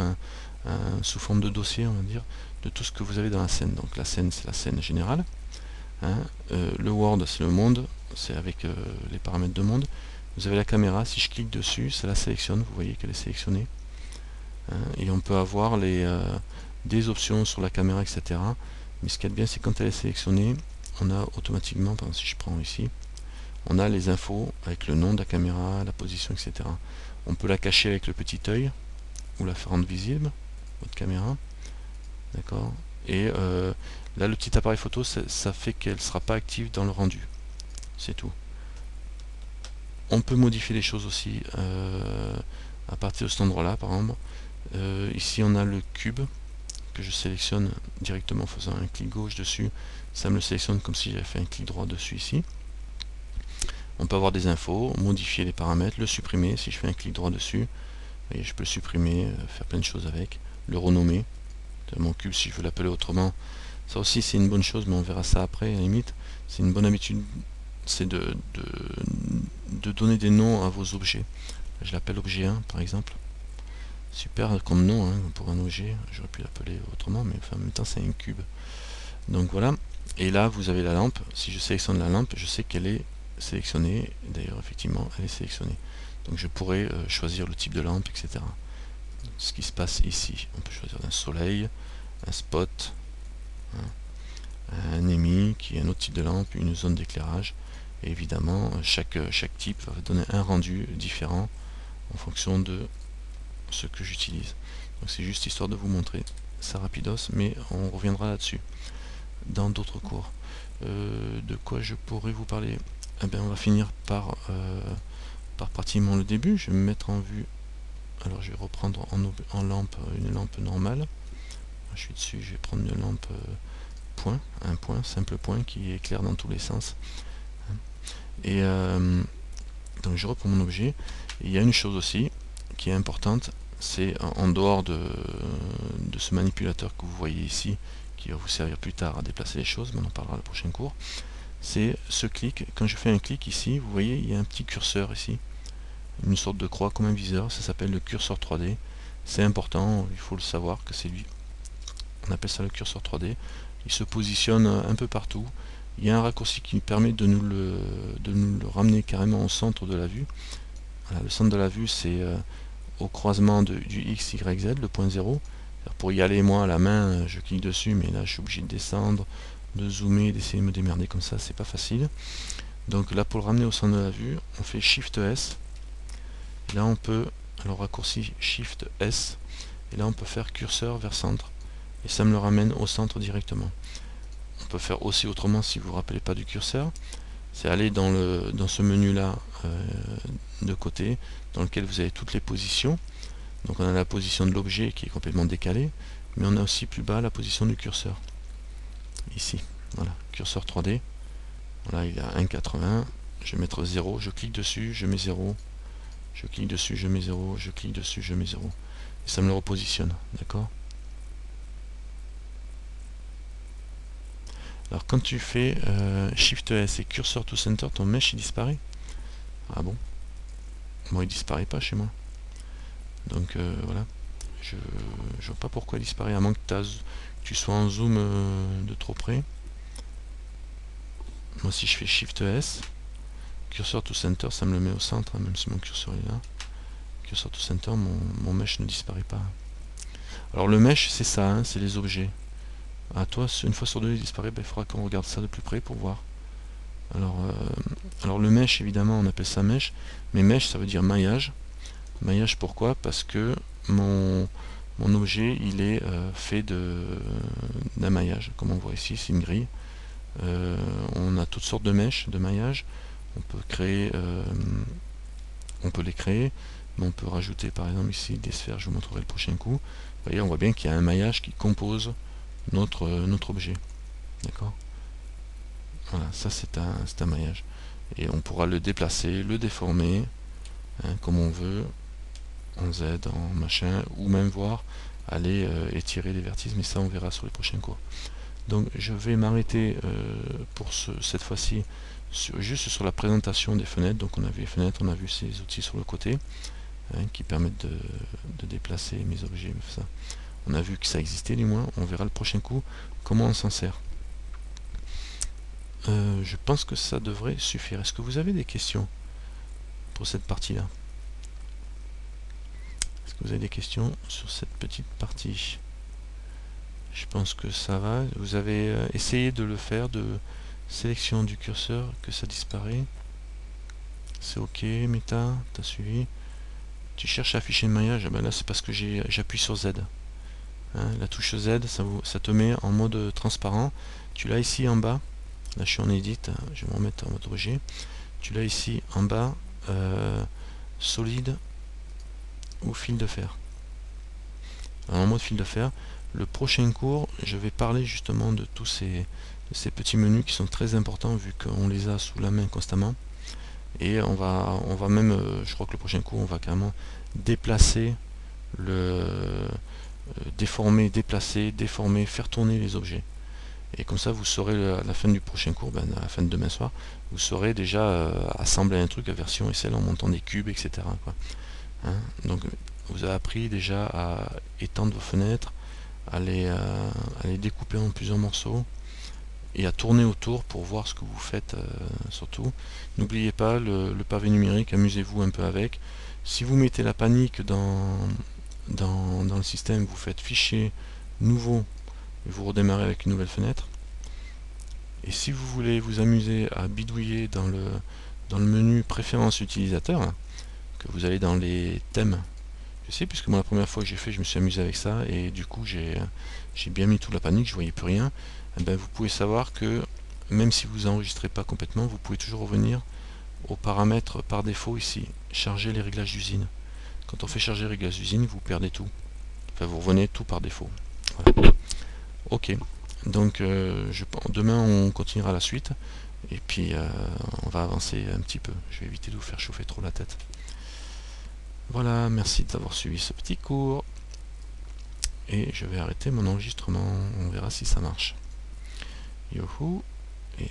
sous forme de dossier, on va dire, de tout ce que vous avez dans la scène. Donc la scène, c'est la scène générale. Le world, c'est le monde, c'est avec les paramètres de monde. Vous avez la caméra, si je clique dessus, ça la sélectionne, vous voyez qu'elle est sélectionnée. Et on peut avoir des options sur la caméra, etc. Mais ce qu'il y a de bien, c'est quand elle est sélectionnée, on a automatiquement, par exemple, si je prends ici, on a les infos avec le nom de la caméra, la position, etc. On peut la cacher avec le petit œil ou la faire rendre visible, votre caméra. D'accord. Et là, le petit appareil photo, ça fait qu'elle ne sera pas active dans le rendu. C'est tout. On peut modifier les choses aussi à partir de cet endroit-là, par exemple. Ici, on a le cube que je sélectionne directement en faisant un clic gauche dessus. Ça me le sélectionne comme si j'avais fait un clic droit dessus ici. On peut avoir des infos, modifier les paramètres, le supprimer si je fais un clic droit dessus. Et je peux le supprimer, faire plein de choses avec, le renommer. Mon cube, si je veux l'appeler autrement, ça aussi c'est une bonne chose, mais on verra ça après, à la limite. C'est une bonne habitude, c'est de donner des noms à vos objets. Je l'appelle objet 1 par exemple. Super comme nom hein, pour un objet, j'aurais pu l'appeler autrement, mais enfin, en même temps c'est un cube. Donc voilà, et là vous avez la lampe. Si je sélectionne la lampe, je sais qu'elle est sélectionnée, d'ailleurs effectivement elle est sélectionnée. Donc je pourrais choisir le type de lampe, etc. Ce qui se passe ici, on peut choisir un soleil, un spot, un émis qui est un autre type de lampe, une zone d'éclairage, et évidemment chaque type va donner un rendu différent en fonction de ce que j'utilise. Donc c'est juste histoire de vous montrer ça rapidos, mais on reviendra là-dessus dans d'autres cours. De quoi je pourrais vous parler? Eh bien, on va finir par pratiquement le début. Je vais me mettre en vue. Alors je vais reprendre en lampe une lampe normale. Je suis dessus, je vais prendre une lampe point, un point, simple point qui éclaire dans tous les sens. Et donc je reprends mon objet. Et il y a une chose aussi qui est importante, c'est en dehors de ce manipulateur que vous voyez ici, qui va vous servir plus tard à déplacer les choses, mais on en parlera le prochain cours. C'est ce clic. Quand je fais un clic ici, vous voyez, il y a un petit curseur ici, une sorte de croix comme un viseur, ça s'appelle le curseur 3D. C'est important, il faut le savoir que c'est lui. On appelle ça le curseur 3D. Il se positionne un peu partout. Il y a un raccourci qui permet de nous le ramener carrément au centre de la vue. Voilà, le centre de la vue, c'est au croisement du X, Y, Z, le point 0. Pour y aller, moi, à la main, je clique dessus, mais là, je suis obligé de descendre, de zoomer, d'essayer de me démerder comme ça, c'est pas facile. Donc là, pour le ramener au centre de la vue, on fait Shift S. Et là, on peut, alors raccourci Shift S, et là, on peut faire curseur vers centre. Et ça me le ramène au centre directement. on peut faire aussi autrement si vous ne vous rappelez pas du curseur. C'est aller dans ce menu là de côté, dans lequel vous avez toutes les positions. Donc on a la position de l'objet qui est complètement décalée, mais on a aussi plus bas la position du curseur. Ici, voilà, curseur 3D. Voilà, il est à 1,80. Je vais mettre 0, je clique dessus, je mets 0. Je clique dessus, je mets 0, je clique dessus, je mets 0. Et ça me le repositionne, d'accord? Alors quand tu fais Shift S et Cursor to Center, ton mesh il disparaît. Ah bon? Moi il disparaît pas chez moi. Donc voilà. Je vois pas pourquoi il disparaît, à moins que tu sois en zoom de trop près. Moi si je fais Shift S, Cursor to Center, ça me le met au centre, même si mon curseur est là. Cursor to Center, mon mesh ne disparaît pas. Alors le mesh c'est ça, hein, c'est les objets. À toi, une fois sur deux il disparaît, ben, il faudra qu'on regarde ça de plus près pour voir. Alors le mesh, évidemment, on appelle ça mesh, mais mesh, ça veut dire maillage. Maillage, pourquoi? Parce que mon objet, il est fait d'un maillage. Comme on voit ici, c'est une grille. On a toutes sortes de mèches, de maillages. On peut les créer, mais on peut rajouter, par exemple, ici, des sphères. Je vous montrerai le prochain coup. Vous voyez, on voit bien qu'il y a un maillage qui compose notre objet. D'accord? Voilà, ça c'est un maillage. Et on pourra le déplacer, le déformer, hein, comme on veut, en Z, en machin, ou même voir aller étirer les vertices, mais ça on verra sur les prochains cours. Donc je vais m'arrêter pour cette fois-ci juste sur la présentation des fenêtres. Donc on a vu les fenêtres, on a vu ces outils sur le côté, hein, qui permettent de déplacer mes objets, ça. On a vu que ça existait du moins, on verra le prochain coup comment on s'en sert. Je pense que ça devrait suffire. Est-ce que vous avez des questions pour cette partie-là? Est-ce que vous avez des questions sur cette petite partie? Je pense que ça va. Vous avez essayé de le faire, de sélection du curseur, que ça disparaît. C'est ok, Meta, t'as suivi. Tu cherches à afficher le maillage, ben là c'est parce que j'appuie sur Z. Hein, la touche Z, ça te met en mode transparent. Tu l'as ici en bas. Là je suis en edit, je vais me remettre en mode objet. Tu l'as ici en bas, solide ou fil de fer. Alors, en mode fil de fer, le prochain cours, je vais parler justement de tous ces petits menus qui sont très importants vu qu'on les a sous la main constamment. Et on va même, je crois que le prochain cours, on va carrément déplacer, déformer, déplacer, déformer, faire tourner les objets. Et comme ça, vous saurez à la fin du prochain cours, à la fin de demain soir, vous saurez déjà assembler un truc à version SL en montant des cubes, etc. quoi. Hein, donc, vous avez appris déjà à étendre vos fenêtres, à les découper en plusieurs morceaux et à tourner autour pour voir ce que vous faites surtout. N'oubliez pas le pavé numérique, amusez-vous un peu avec. Si vous mettez la panique dans le système, vous faites fichier nouveau et vous redémarrez avec une nouvelle fenêtre. Et si vous voulez vous amuser à bidouiller dans le menu préférence utilisateur, que vous allez dans les thèmes, je sais, puisque moi la première fois que j'ai fait, je me suis amusé avec ça et du coup j'ai bien mis toute la panique, je voyais plus rien. Et ben, vous pouvez savoir que même si vous enregistrez pas complètement, vous pouvez toujours revenir aux paramètres par défaut ici, charger les réglages d'usine. Quand on fait charger les réglages d'usine, vous perdez tout. Enfin, vous revenez tout par défaut. Voilà. Ok, donc demain on continuera la suite et puis on va avancer un petit peu. Je vais éviter de vous faire chauffer trop la tête. Voilà, merci d'avoir suivi ce petit cours et je vais arrêter mon enregistrement. On verra si ça marche. Youhou, et